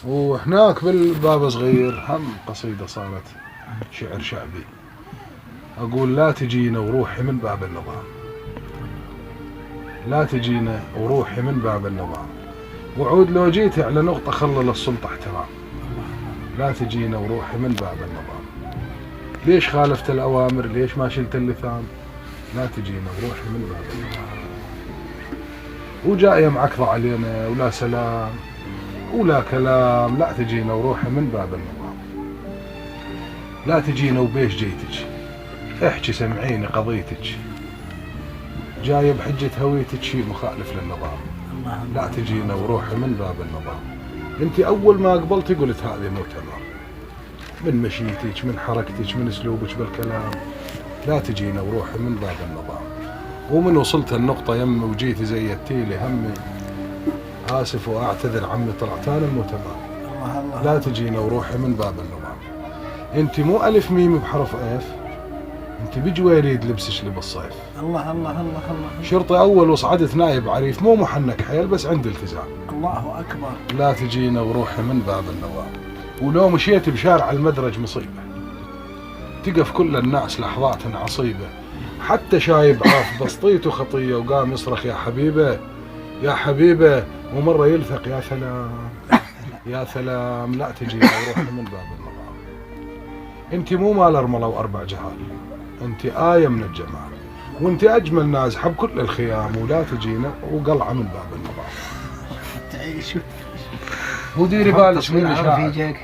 وهناك بالباب صغير هم قصيدة صارت شعر شعبي، أقول لا تجينا وروحي من باب النظام، لا تجينا وروحي من باب النظام، وعود لو جيت على نقطة خلل السلطة احترام، لا تجينا وروحي من باب النظام، ليش خالفت الأوامر ليش ما شلت اللثام، لا تجينا وروحي من باب النظام، وجاية معكضة علينا ولا سلام ولا كلام، لا تجينا وروحي من باب النظام، لا تجينا وبيش جيتك احكي سمعيني قضيتك، جاية بحجة هويتك شيء مخالف للنظام، لا تجينا وروحي من باب النظام، انت اول ما قبلتي قلت هذه مو تمام، من مشيتك من حركتك من اسلوبك بالكلام، لا تجينا وروحي من باب النظام، ومن وصلت النقطة يمي وجيتي زيتيلي همي، آسف وأعتذر عمي طلعت أنا مو تمام، لا تجينا وروحي من باب النظام، أنت مو ألف ميم بحرف أف، أنت بجويريد لبسش لي بالصيف، الله الله الله الله، شرطي أول وصعدت نايب عريف مو محنك حيل بس عندي التزام، الله أكبر، لا تجينا وروحي من باب النظام، ولو مشيت بشارع المدرج مصيبة، تقف كل الناس لحظات عصيبة، حتى شايب عاف بسطيته خطية وقام يصرخ يا حبيبه يا حبيبه، ومرة يلثق يا سلام يا سلام، لا تجينا وروحي من باب النظام، انت مو مال ارملة واربع جهال، انت آية من الجمال، وانت اجمل نازحة بكل الخيام، ولا تجينا وقلعة من باب النظام، تعيش وديري بالك مني شاعر،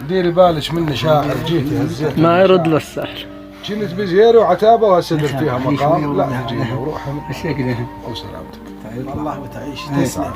ديري بالك مني شاعر، جيتي هزيت ما يرد له السحر، كنت بزيارة وعتابة وهسه درتيها مقام، لا تجينا وروحي من ايش كذا وسلامتك، الله وتعيش، تسلم.